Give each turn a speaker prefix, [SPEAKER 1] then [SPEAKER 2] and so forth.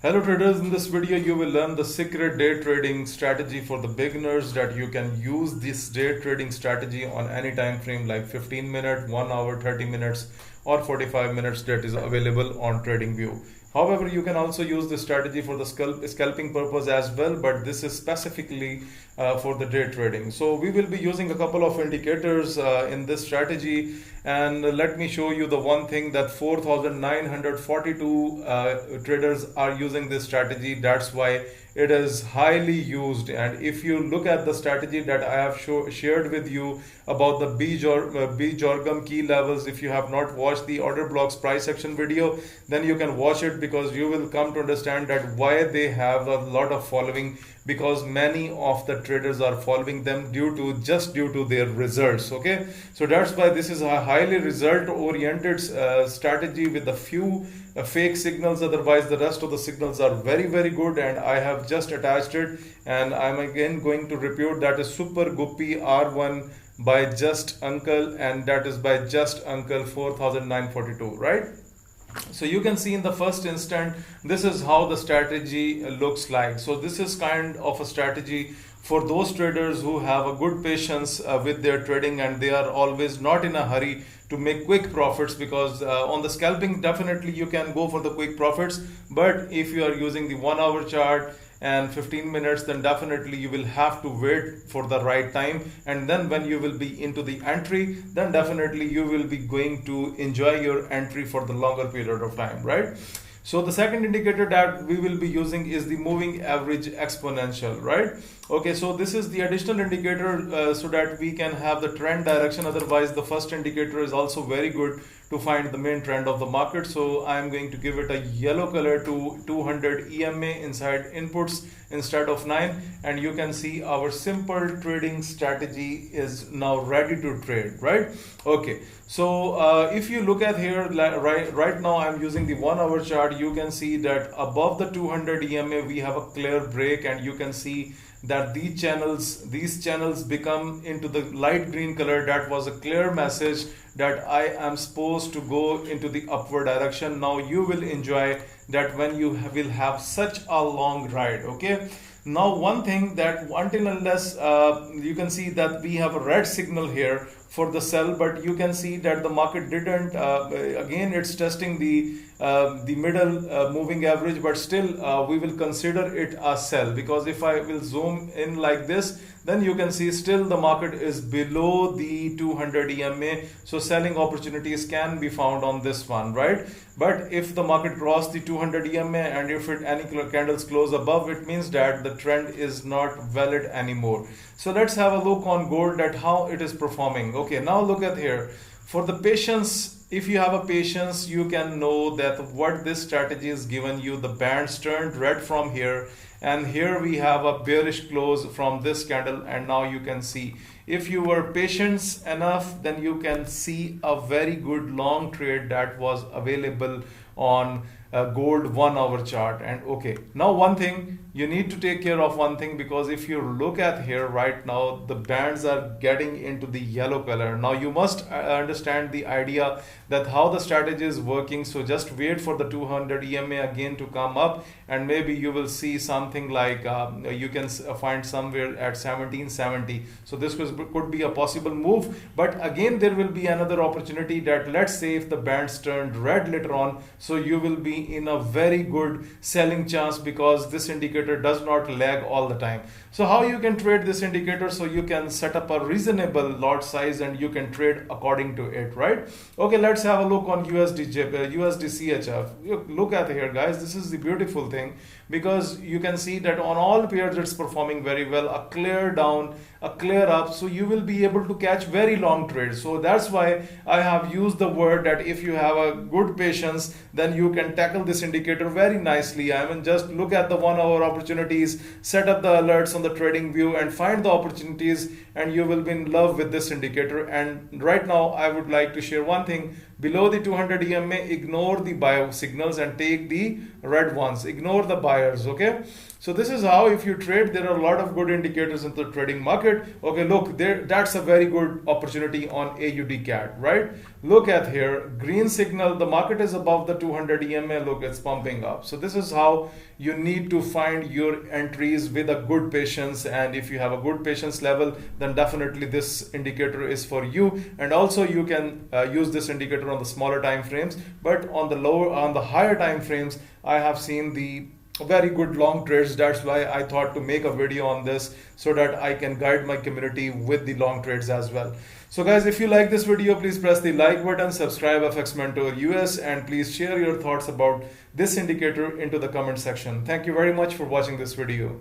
[SPEAKER 1] Hello traders, in this video you will learn the secret day trading strategy for the beginners that you can use this day trading strategy on any time frame like 15 minutes, 1 hour, 30 minutes or 45 minutes that is available on TradingView. However, you can also use this strategy for the scalping purpose as well, but this is specifically for the day trading. So we will be using a couple of indicators in this strategy, and let me show you the one thing that 4,942 traders are using this strategy. That's why it is highly used. And if you look at the strategy that I have shared with you about the B-Jorgum key levels, if you have not watched the order blocks price action video, then you can watch it, because you will come to understand that why they have a lot of following, because many of the traders are following them due to their results. Okay, so that's why this is a highly result oriented strategy with a few fake signals. Otherwise the rest of the signals are very good, and I have just attached it, and I'm again going to repeat that is Super Guppy R1 by Just Uncle, and that is by Just Uncle 4,942, right? So you can see in the first instant, this is how the strategy looks like. So this is kind of a strategy for those traders who have a good patience with their trading, and they are always not in a hurry to make quick profits, because on the scalping definitely you can go for the quick profits, but if you are using the 1 hour chart and 15 minutes, then definitely you will have to wait for the right time, and then when you will be into the entry, then definitely you will be going to enjoy your entry for the longer period of time, right? So the second indicator that we will be using is the moving average exponential, right? Okay, so this is the additional indicator so that we can have the trend direction. Otherwise the first indicator is also very good to find the main trend of the market. So I am going to give it a yellow color to 200 EMA inside inputs instead of 9, and you can see our simple trading strategy is now ready to trade, right? Okay, so if you look at here, right now I'm using the 1 hour chart. You can see that above the 200 EMA we have a clear break, and you can see that these channels become into the light green color. That was a clear message that I am supposed to go into the upward direction. Now you will enjoy that when you will have such a long ride. Okay, now one thing that until unless you can see that we have a red signal here for the sell, but you can see that the market didn't again it's testing the middle moving average, but still we will consider it a sell, because if I will zoom in like this, then you can see still the market is below the 200 EMA, so selling opportunities can be found on this one, right? But if the market cross the 200 EMA and if any candles close above, it means that the trend is not valid anymore. So let's have a look on gold at how it is performing. Okay, now look at here for the patience. If you have a patience, you can know that what this strategy is given you. The bands turned red from here, and here we have a bearish close from this candle, and now you can see if you were patient enough, then you can see a very good long trade that was available on gold 1 hour chart. And okay, now one thing you need to take care of, one thing, because if you look at here right now, the bands are getting into the yellow color. Now you must understand the idea that how the strategy is working. So just wait for the 200 EMA again to come up, and maybe you will see something like you can find somewhere at 1770. So this could be a possible move, but again there will be another opportunity that, let's say if the bands turned red later on, so you will be in a very good selling chance, because this indicator does not lag all the time. So how you can trade this indicator? So you can set up a reasonable lot size and you can trade according to it, right? Okay, let's have a look on USD CHF. Look at here, guys. This is the beautiful thing, because you can see that on all pairs it's performing very well. A clear down, a clear up, so you will be able to catch very long trades. So that's why I have used the word that if you have a good patience, then you can tackle this indicator very nicely. I mean, just look at the 1 hour opportunities, set up the alerts on the trading view and find the opportunities, and you will be in love with this indicator. And right now I would like to share one thing: below the 200 EMA, ignore the buy signals and take the red ones, ignore the buyers. Okay, so this is how, if you trade, there are a lot of good indicators in the trading market. Okay, look there, that's a very good opportunity on AUD CAD, right? Look at here, green signal, the market is above the 200 EMA. Look, it's pumping up. So this is how you need to find your entries with a good patience, and if you have a good patience level, then definitely this indicator is for you. And also you can use this indicator on the smaller time frames, but on the higher time frames, I have seen the very good long trades. That's why I thought to make a video on this, so that I can guide my community with the long trades as well. So guys, if you like this video, please press the like button, subscribe FX Mentor US, and please share your thoughts about this indicator into the comment section. Thank you very much for watching this video.